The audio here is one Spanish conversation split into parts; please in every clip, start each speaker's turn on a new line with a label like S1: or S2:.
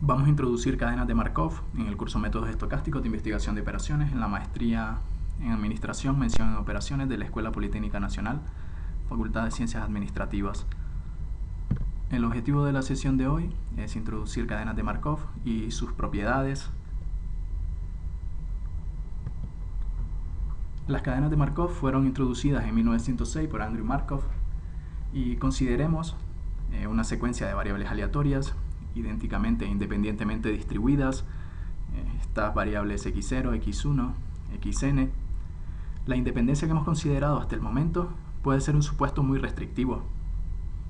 S1: Vamos a introducir cadenas de Markov en el curso Métodos Estocásticos de Investigación de Operaciones en la maestría en Administración, Mención en Operaciones de la Escuela Politécnica Nacional, Facultad de Ciencias Administrativas. El objetivo de la sesión de hoy es introducir cadenas de Markov y sus propiedades. Las cadenas de Markov fueron introducidas en 1906 por Andrew Markov y consideremos una secuencia de variables aleatorias idénticamente e independientemente distribuidas, estas variables x0, x1, xn. La independencia que hemos considerado hasta el momento puede ser un supuesto muy restrictivo.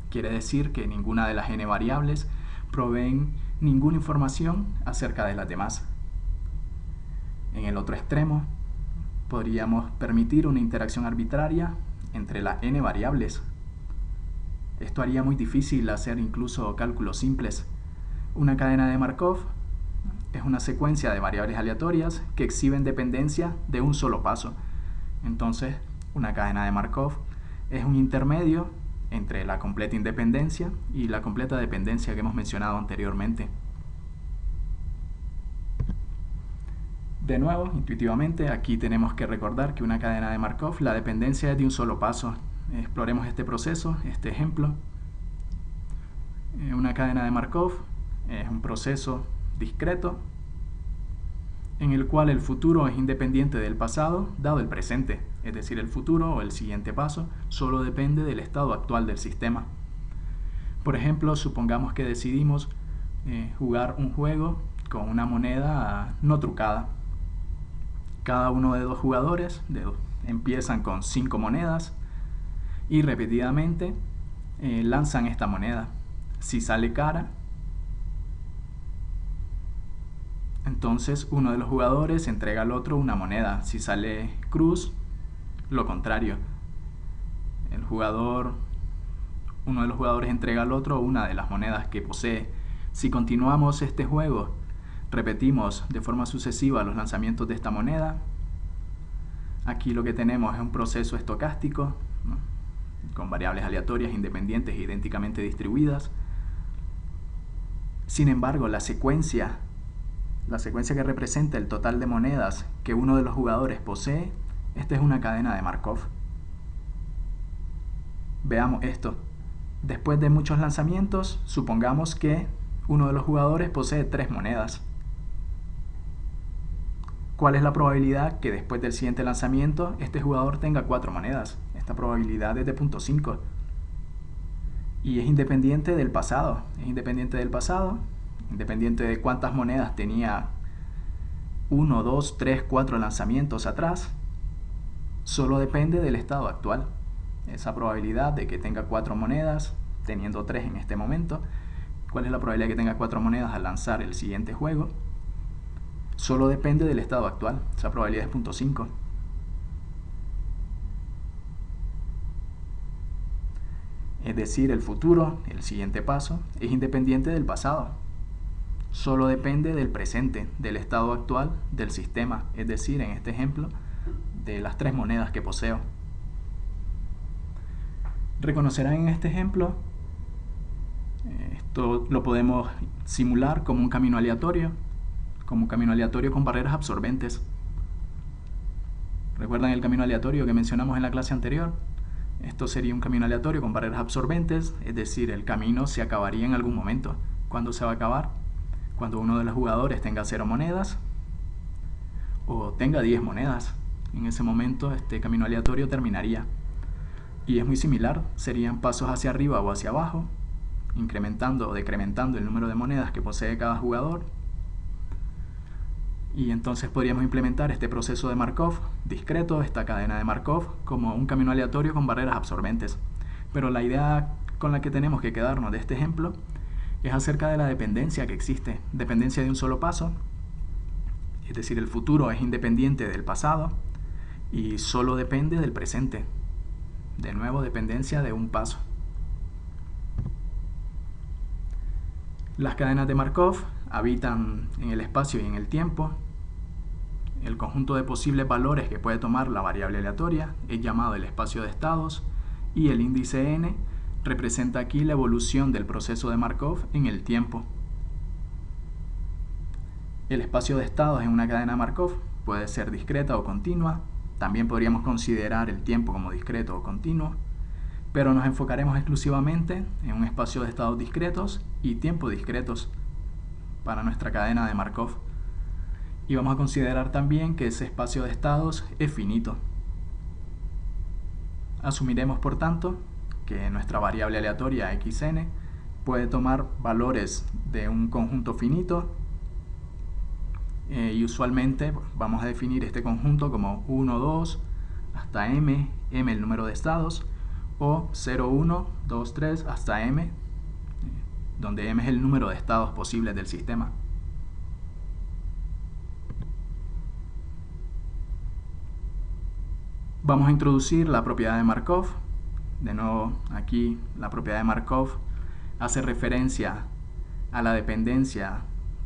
S1: Quiere decir que ninguna de las n variables proveen ninguna información acerca de las demás. En el otro extremo, podríamos permitir una interacción arbitraria entre las n variables. Esto haría muy difícil hacer incluso cálculos simples. Una cadena de Markov es una secuencia de variables aleatorias que exhiben dependencia de un solo paso. Entonces, una cadena de Markov es un intermedio entre la completa independencia y la completa dependencia que hemos mencionado anteriormente. De nuevo, intuitivamente, aquí tenemos que recordar que una cadena de Markov, la dependencia es de un solo paso. Exploremos este proceso, este ejemplo. Una cadena de Markov es un proceso discreto en el cual el futuro es independiente del pasado dado el presente, es decir, el futuro o el siguiente paso solo depende del estado actual del sistema. Por ejemplo, supongamos que decidimos jugar un juego con una moneda no trucada. Cada uno de dos jugadores empiezan con 5 monedas y repetidamente lanzan esta moneda. Si sale cara, entonces uno de los jugadores entrega al otro una moneda. Si sale cruz, lo contrario. Uno de los jugadores entrega al otro una de las monedas que posee. Si continuamos este juego, repetimos de forma sucesiva los lanzamientos de esta moneda. Aquí lo que tenemos es un proceso estocástico, ¿no?, con variables aleatorias independientes e idénticamente distribuidas. Sin embargo, la secuencia que representa el total de monedas que uno de los jugadores posee, esta es una cadena de Markov. Veamos esto. Después de muchos lanzamientos, supongamos que uno de los jugadores posee 3 monedas. ¿Cuál es la probabilidad que después del siguiente lanzamiento este jugador tenga 4 monedas? Esta probabilidad es de 0.5. Y es independiente del pasado. Independiente de cuántas monedas tenía 1, 2, 3, 4 lanzamientos atrás. Solo depende del estado actual. Esa probabilidad de que tenga 4 monedas, teniendo 3 en este momento. ¿Cuál es la probabilidad de que tenga 4 monedas al lanzar el siguiente juego? Solo depende del estado actual. Esa probabilidad es 0.5. Es decir, el futuro, el siguiente paso, es independiente del pasado. Solo depende del presente, del estado actual del sistema, es decir, en este ejemplo, de las 3 monedas que poseo. Reconocerán en este ejemplo, esto lo podemos simular como un camino aleatorio con barreras absorbentes. ¿Recuerdan el camino aleatorio que mencionamos en la clase anterior? Esto sería un camino aleatorio con barreras absorbentes, es decir, el camino se acabaría en algún momento. ¿Cuándo se va a acabar? Cuando uno de los jugadores tenga 0 monedas o tenga 10 monedas. En ese momento este camino aleatorio terminaría. Y es muy similar, serían pasos hacia arriba o hacia abajo, incrementando o decrementando el número de monedas que posee cada jugador. Y entonces podríamos implementar este proceso de Markov discreto, esta cadena de Markov, como un camino aleatorio con barreras absorbentes. Pero la idea con la que tenemos que quedarnos de este ejemplo es acerca de la dependencia que existe. Dependencia de un solo paso, es decir, el futuro es independiente del pasado y solo depende del presente. De nuevo, dependencia de un paso. Las cadenas de Markov habitan en el espacio y en el tiempo. El conjunto de posibles valores que puede tomar la variable aleatoria es llamado el espacio de estados y el índice n representa aquí la evolución del proceso de Markov en el tiempo. El espacio de estados en una cadena de Markov puede ser discreta o continua. También podríamos considerar el tiempo como discreto o continuo, pero nos enfocaremos exclusivamente en un espacio de estados discretos y tiempo discretos para nuestra cadena de Markov. Y vamos a considerar también que ese espacio de estados es finito. Asumiremos, por tanto, que nuestra variable aleatoria xn puede tomar valores de un conjunto finito y usualmente vamos a definir este conjunto como 1, 2 hasta m el número de estados, o 0, 1, 2, 3 hasta m, donde m es el número de estados posibles del sistema. Vamos a introducir la propiedad de Markov. De nuevo, aquí la propiedad de Markov hace referencia a la dependencia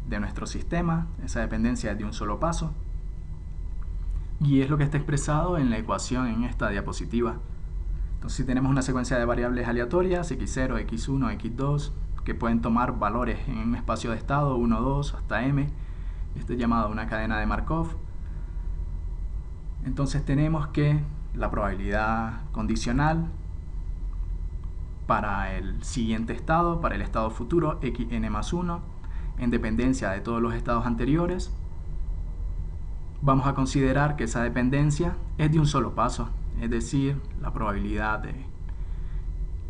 S1: de nuestro sistema. Esa dependencia es de un solo paso y es lo que está expresado en la ecuación en esta diapositiva. Entonces, si tenemos una secuencia de variables aleatorias x0, x1, x2 que pueden tomar valores en un espacio de estado 1, 2 hasta m, esto es llamado una cadena de Markov. Entonces tenemos que la probabilidad condicional para el siguiente estado, para el estado futuro, xn más 1, en dependencia de todos los estados anteriores. Vamos a considerar que esa dependencia es de un solo paso, es decir, la probabilidad de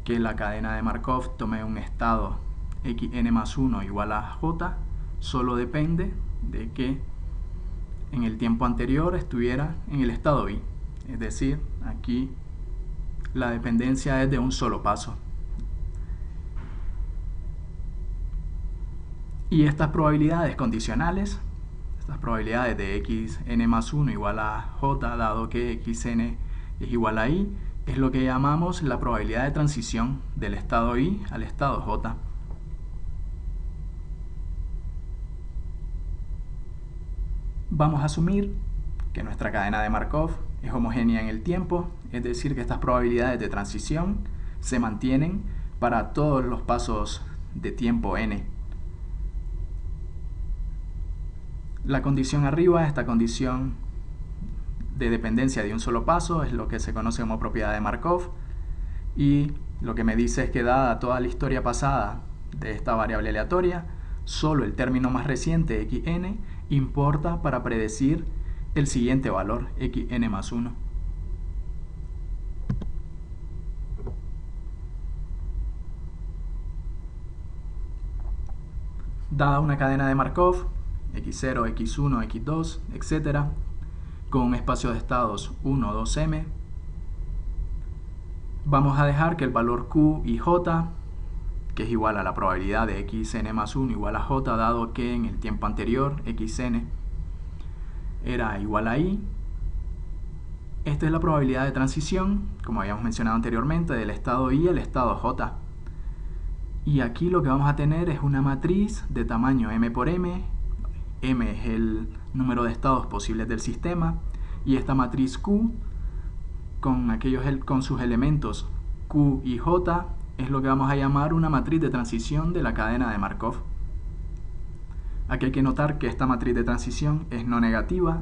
S1: que la cadena de Markov tome un estado xn más 1 igual a j solo depende de que en el tiempo anterior estuviera en el estado i. Es decir, aquí la dependencia es de un solo paso. Y estas probabilidades condicionales, estas probabilidades de xn más 1 igual a j, dado que xn es igual a i, es lo que llamamos la probabilidad de transición del estado i al estado j. Vamos a asumir que nuestra cadena de Markov es homogénea en el tiempo, es decir, que estas probabilidades de transición se mantienen para todos los pasos de tiempo n. La condición arriba, esta condición de dependencia de un solo paso, es lo que se conoce como propiedad de Markov, y lo que me dice es que dada toda la historia pasada de esta variable aleatoria, solo el término más reciente, xn, importa para predecir el siguiente valor, xn más 1. Dada una cadena de Markov, x0, x1, x2, etc., con un espacio de estados 1, 2m, vamos a dejar que el valor q y j, que es igual a la probabilidad de xn más 1 igual a j, dado que en el tiempo anterior xn era igual a i. Esta es la probabilidad de transición, como habíamos mencionado anteriormente, del estado i al estado j. Y aquí lo que vamos a tener es una matriz de tamaño m por m. M es el número de estados posibles del sistema, y esta matriz Q con sus elementos Q y J es lo que vamos a llamar una matriz de transición de la cadena de Markov. Aquí hay que notar que esta matriz de transición es no negativa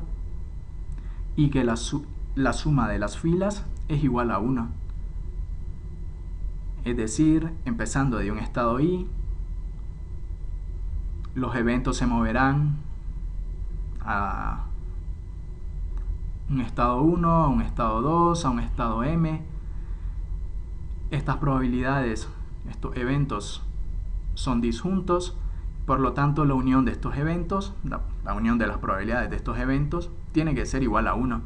S1: y que la suma de las filas es igual a 1. Es decir, empezando de un estado i, los eventos se moverán a un estado 1, a un estado 2, a un estado m. Estas probabilidades, estos eventos son disjuntos, por lo tanto la unión de estos eventos, la unión de las probabilidades de estos eventos, tiene que ser igual a 1.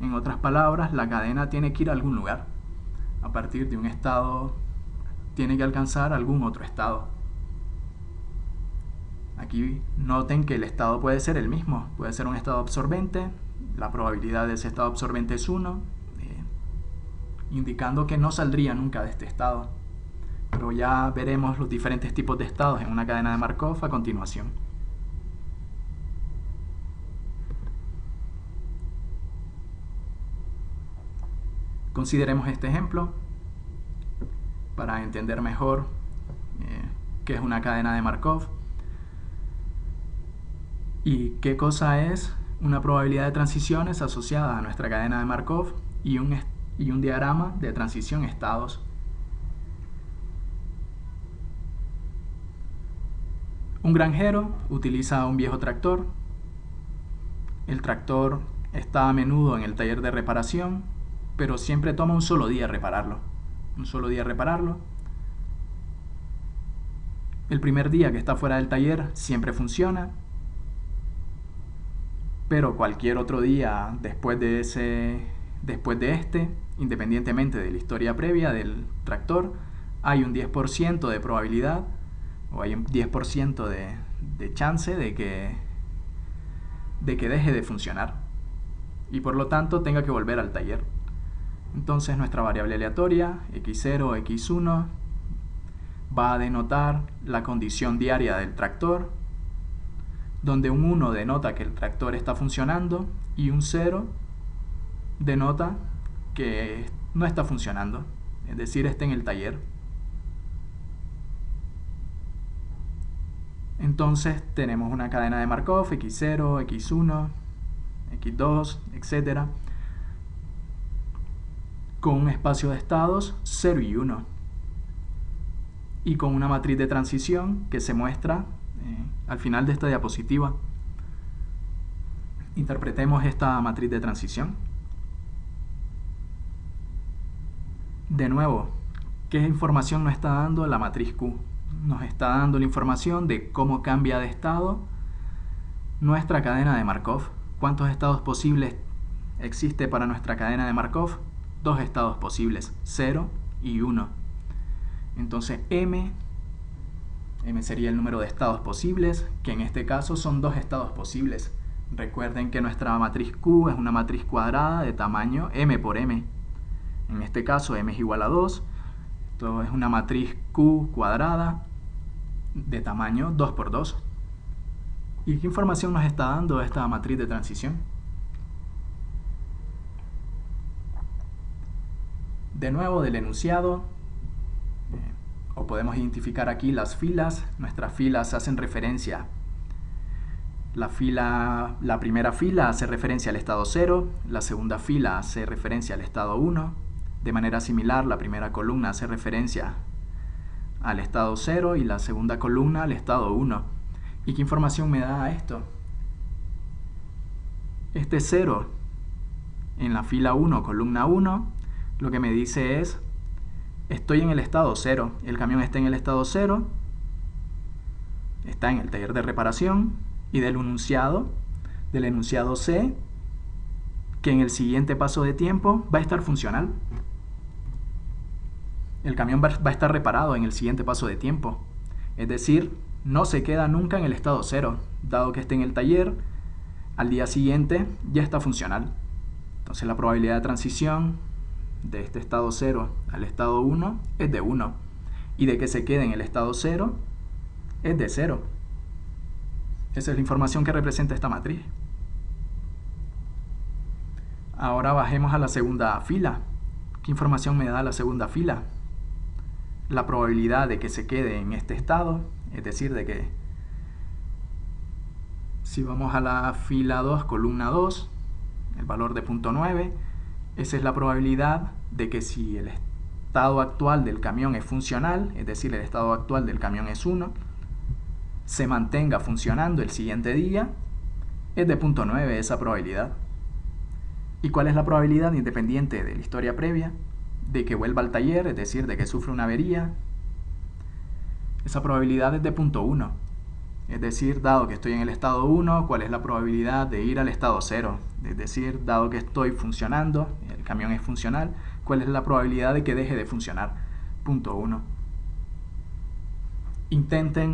S1: En otras palabras, la cadena tiene que ir a algún lugar. A partir de un estado, tiene que alcanzar algún otro estado. Aquí noten que el estado puede ser el mismo, puede ser un estado absorbente, la probabilidad de ese estado absorbente es 1, indicando que no saldría nunca de este estado. Pero ya veremos los diferentes tipos de estados en una cadena de Markov a continuación. Consideremos este ejemplo para entender mejor qué es una cadena de Markov. ¿Y qué cosa es una probabilidad de transiciones asociada a nuestra cadena de Markov y un diagrama de transición estados? Un granjero utiliza un viejo tractor. El tractor está a menudo en el taller de reparación, pero siempre toma un solo día repararlo. El primer día que está fuera del taller siempre funciona, pero cualquier otro día después de este, independientemente de la historia previa del tractor, hay un 10% de probabilidad o hay un 10% de chance de que deje de funcionar y por lo tanto tenga que volver al taller. Entonces nuestra variable aleatoria, x0 o x1, va a denotar la condición diaria del tractor, donde un 1 denota que el tractor está funcionando y un 0 denota que no está funcionando, es decir, está en el taller. Entonces tenemos una cadena de Markov, x0, x1, x2, etc., con un espacio de estados 0 y 1, y con una matriz de transición que se muestra al final de esta diapositiva. Interpretemos esta matriz de transición. De nuevo, ¿qué información nos está dando la matriz Q? Nos está dando la información de cómo cambia de estado nuestra cadena de Markov. ¿Cuántos estados posibles existe para nuestra cadena de Markov? 2 estados posibles, 0 y 1. Entonces M sería el número de estados posibles, que en este caso son 2 estados posibles. Recuerden que nuestra matriz Q es una matriz cuadrada de tamaño M por M. En este caso M es igual a 2. Esto es una matriz Q cuadrada de tamaño 2 por 2. ¿Y qué información nos está dando esta matriz de transición? De nuevo, del enunciado, o podemos identificar aquí las filas. Nuestras filas hacen referencia. La primera fila hace referencia al estado 0, la segunda fila hace referencia al estado 1. De manera similar, la primera columna hace referencia al estado 0 y la segunda columna al estado 1. ¿Y qué información me da esto? Este 0 en la fila 1, columna 1, lo que me dice es: estoy en el estado 0, el camión está en el estado 0, está en el taller de reparación, y del enunciado C, que en el siguiente paso de tiempo va a estar funcional. El camión va a estar reparado en el siguiente paso de tiempo, es decir, no se queda nunca en el estado 0, dado que esté en el taller, al día siguiente ya está funcional. Entonces la probabilidad de transición de este estado 0 al estado 1 es de 1, y de que se quede en el estado 0 es de 0. Esa es la información que representa esta matriz. Ahora bajemos a la segunda fila. ¿Qué información me da la segunda fila? La probabilidad de que se quede en este estado, es decir, de que si vamos a la fila 2, columna 2, el valor de 0.9, esa es la probabilidad de que si el estado actual del camión es funcional, es decir, el estado actual del camión es 1, se mantenga funcionando el siguiente día, es de 0.9 esa probabilidad. ¿Y cuál es la probabilidad, independiente de la historia previa, de que vuelva al taller, es decir, de que sufra una avería? Esa probabilidad es de 0.1. Es decir, dado que estoy en el estado 1, ¿cuál es la probabilidad de ir al estado 0? Es decir, dado que estoy funcionando, el camión es funcional, ¿cuál es la probabilidad de que deje de funcionar? 0.1.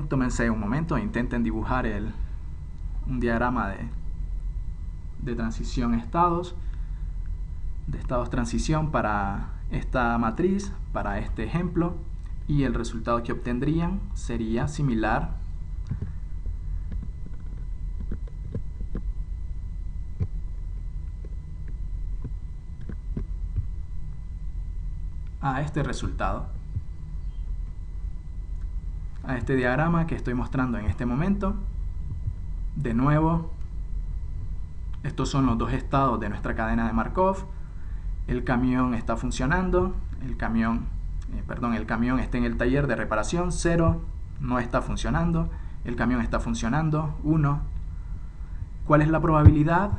S1: Tómense un momento, intenten dibujar un diagrama de transición estados, de estados transición para esta matriz, para este ejemplo, y el resultado que obtendrían sería similar a este resultado, a este diagrama que estoy mostrando en este momento. De nuevo, estos son los dos estados de nuestra cadena de Markov. El camión está funcionando, el camión está en el taller de reparación, 0, no está funcionando, el camión está funcionando, 1. ¿Cuál es la probabilidad?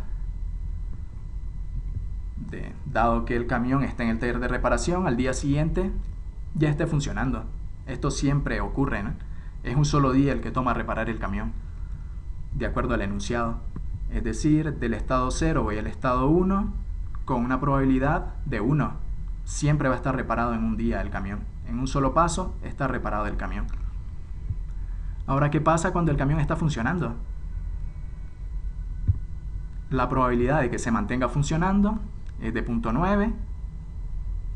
S1: Dado que el camión está en el taller de reparación, al día siguiente ya esté funcionando. Esto siempre ocurre, ¿no? Es un solo día el que toma reparar el camión, de acuerdo al enunciado. Es decir, del estado 0 voy al estado 1 con una probabilidad de 1. Siempre va a estar reparado en un día el camión. En un solo paso está reparado el camión. Ahora, ¿qué pasa cuando el camión está funcionando? La probabilidad de que se mantenga funcionando es de 0.9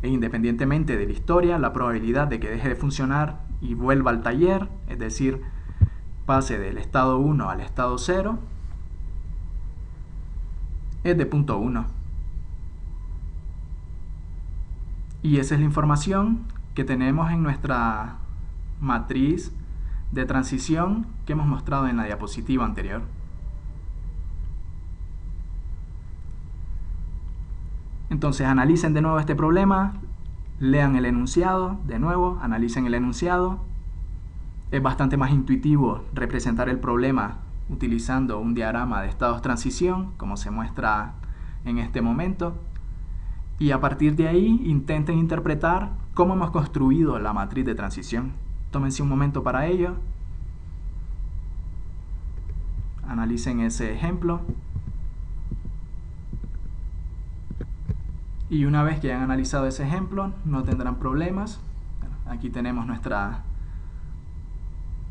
S1: e independientemente de la historia, la probabilidad de que deje de funcionar y vuelva al taller, es decir, pase del estado 1 al estado 0, es de 0.1. Y esa es la información que tenemos en nuestra matriz de transición que hemos mostrado en la diapositiva anterior. Entonces analicen de nuevo este problema, lean el enunciado, de nuevo, analicen el enunciado. Es bastante más intuitivo representar el problema utilizando un diagrama de estados transición, como se muestra en este momento. Y a partir de ahí intenten interpretar cómo hemos construido la matriz de transición. Tómense un momento para ello. Analicen ese ejemplo. Y una vez que hayan analizado ese ejemplo, no tendrán problemas. Aquí tenemos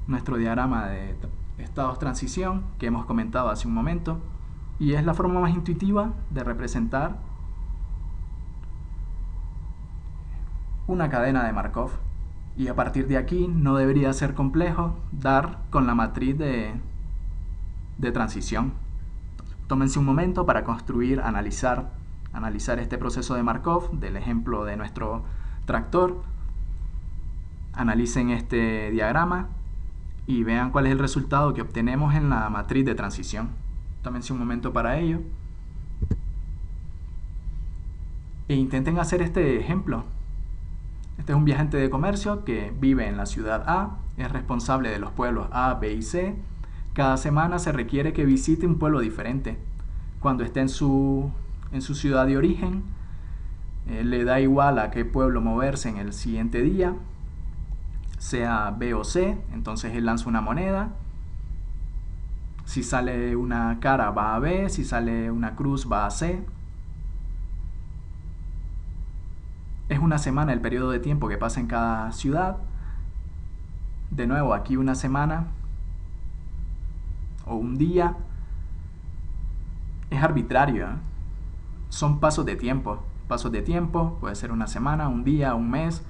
S1: nuestro diagrama de estados transición que hemos comentado hace un momento. Y es la forma más intuitiva de representar una cadena de Markov. Y a partir de aquí no debería ser complejo dar con la matriz de transición. Tómense un momento para construir, analizar este proceso de Markov del ejemplo de nuestro tractor. Analicen este diagrama y vean cuál es el resultado que obtenemos en la matriz de transición. Tómense un momento para ello e intenten hacer este ejemplo. Este es un viajante de comercio que vive en la ciudad A, es responsable de los pueblos A, B y C. Cada semana se requiere que visite un pueblo diferente. Cuando esté en su ciudad de origen, le da igual a qué pueblo moverse en el siguiente día, sea B o C, entonces él lanza una moneda. Si sale una cara va a B, si sale una cruz va a C. Es una semana el periodo de tiempo que pasa en cada ciudad. De nuevo, aquí una semana o un día es arbitrario, ¿eh? Son pasos de tiempo. Pasos de tiempo, puede ser una semana, un día, un mes.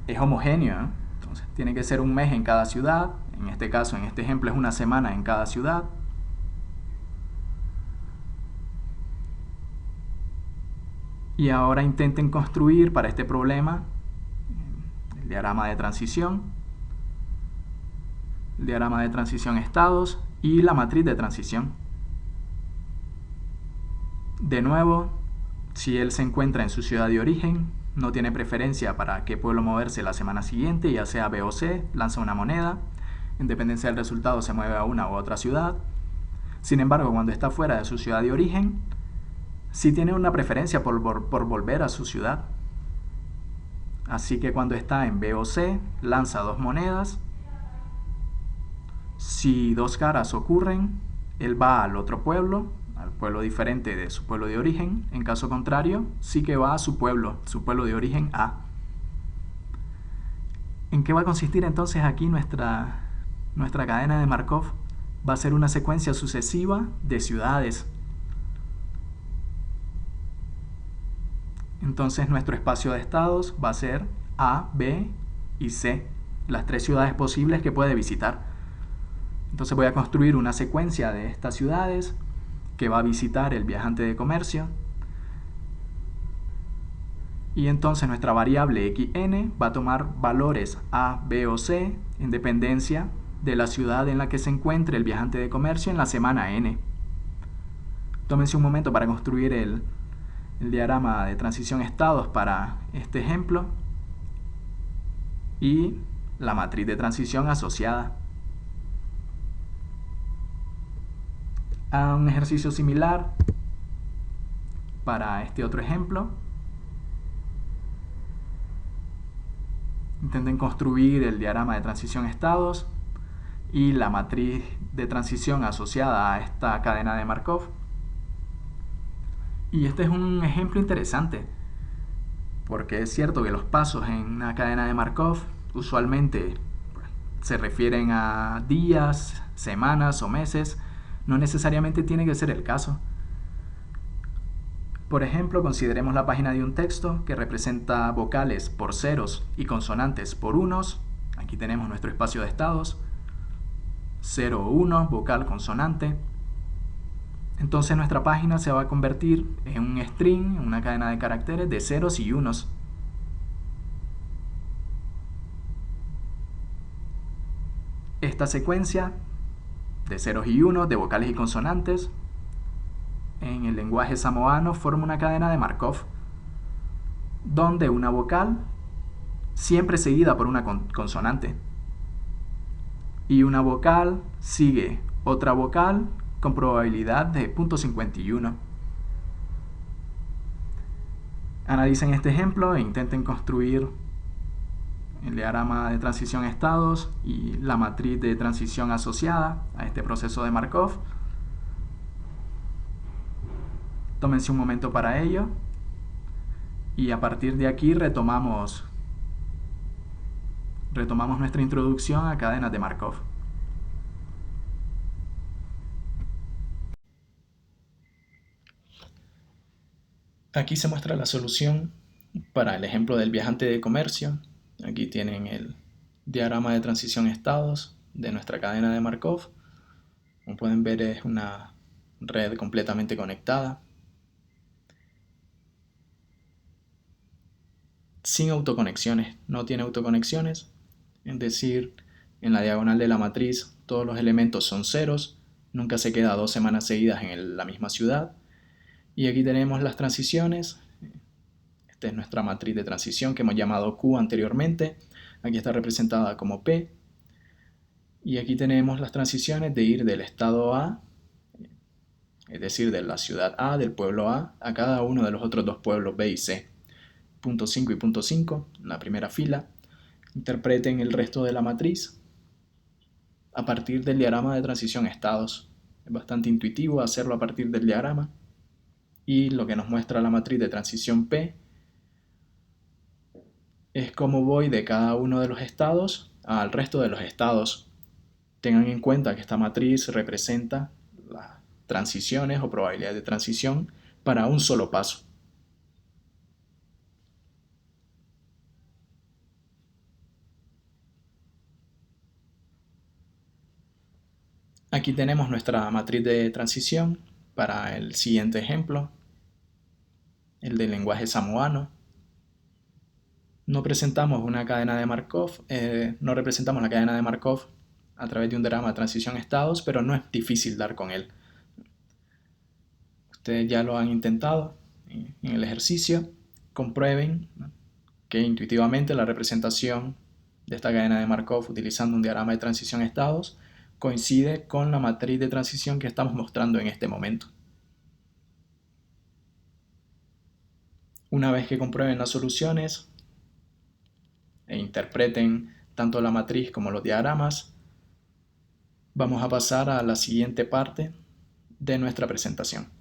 S1: Es homogéneo, ¿eh? Entonces tiene que ser un mes en cada ciudad. En este caso, en este ejemplo, es una semana en cada ciudad. Y ahora intenten construir para este problema el diagrama de transición, el diagrama de transición estados y la matriz de transición. De nuevo, si él se encuentra en su ciudad de origen, no tiene preferencia para qué pueblo moverse la semana siguiente, ya sea B o C, lanza una moneda, en dependencia del resultado se mueve a una u otra ciudad. Sin embargo, cuando está fuera de su ciudad de origen, sí tiene una preferencia por volver a su ciudad. Así que cuando está en B o C, lanza 2 monedas. Si 2 caras ocurren, él va al otro pueblo, al pueblo diferente de su pueblo de origen. En caso contrario, sí que va a su pueblo de origen A. ¿En qué va a consistir entonces aquí nuestra cadena de Markov? Va a ser una secuencia sucesiva de ciudades. Entonces nuestro espacio de estados va a ser A, B y C, las 3 ciudades posibles que puede visitar. Entonces voy a construir una secuencia de estas ciudades que va a visitar el viajante de comercio. Y entonces nuestra variable xn va a tomar valores A, B o C en dependencia de la ciudad en la que se encuentre el viajante de comercio en la semana N. Tómense un momento para construir el diagrama de transición estados para este ejemplo y la matriz de transición asociada. A un ejercicio similar para este otro ejemplo. Intenten construir el diagrama de transición estados y la matriz de transición asociada a esta cadena de Markov. Y este es un ejemplo interesante, porque es cierto que los pasos en una cadena de Markov usualmente se refieren a días, semanas o meses. No necesariamente tiene que ser el caso. Por ejemplo, consideremos la página de un texto que representa vocales por ceros y consonantes por unos. Aquí tenemos nuestro espacio de estados. 0 o 1, vocal, consonante. Entonces nuestra página se va a convertir en un string, una cadena de caracteres de ceros y unos. Esta secuencia de ceros y unos, de vocales y consonantes, en el lenguaje samoano forma una cadena de Markov, donde una vocal siempre seguida por una consonante y una vocal sigue otra vocal con probabilidad de 0.51. Analicen este ejemplo e intenten construir el diagrama de transición estados y la matriz de transición asociada a este proceso de Markov. Tómense un momento para ello y a partir de aquí retomamos nuestra introducción a cadenas de Markov. Aquí se muestra la solución para el ejemplo del viajante de comercio. Aquí tienen el diagrama de transición estados de nuestra cadena de Markov. Como pueden ver, es una red completamente conectada, sin autoconexiones. No tiene autoconexiones, es decir, en la diagonal de la matriz todos los elementos son ceros, nunca se queda 2 semanas seguidas en la misma ciudad. Y aquí tenemos las transiciones. Esta es nuestra matriz de transición que hemos llamado Q anteriormente. Aquí está representada como P. Y aquí tenemos las transiciones de ir del estado A, es decir, de la ciudad A, del pueblo A cada uno de los otros dos pueblos B y C. Punto 5 y punto 5, en la primera fila. Interpreten el resto de la matriz a partir del diagrama de transición estados. Es bastante intuitivo hacerlo a partir del diagrama. Y lo que nos muestra la matriz de transición P es cómo voy de cada uno de los estados al resto de los estados. Tengan en cuenta que esta matriz representa las transiciones o probabilidades de transición para un solo paso. Aquí tenemos nuestra matriz de transición para el siguiente ejemplo, el del lenguaje samoano. No presentamos una cadena de Markov, no representamos la cadena de Markov a través de un diagrama de transición estados, pero no es difícil dar con él. Ustedes ya lo han intentado en el ejercicio. Comprueben que intuitivamente la representación de esta cadena de Markov utilizando un diagrama de transición estados coincide con la matriz de transición que estamos mostrando en este momento. Una vez que comprueben las soluciones e interpreten tanto la matriz como los diagramas, vamos a pasar a la siguiente parte de nuestra presentación.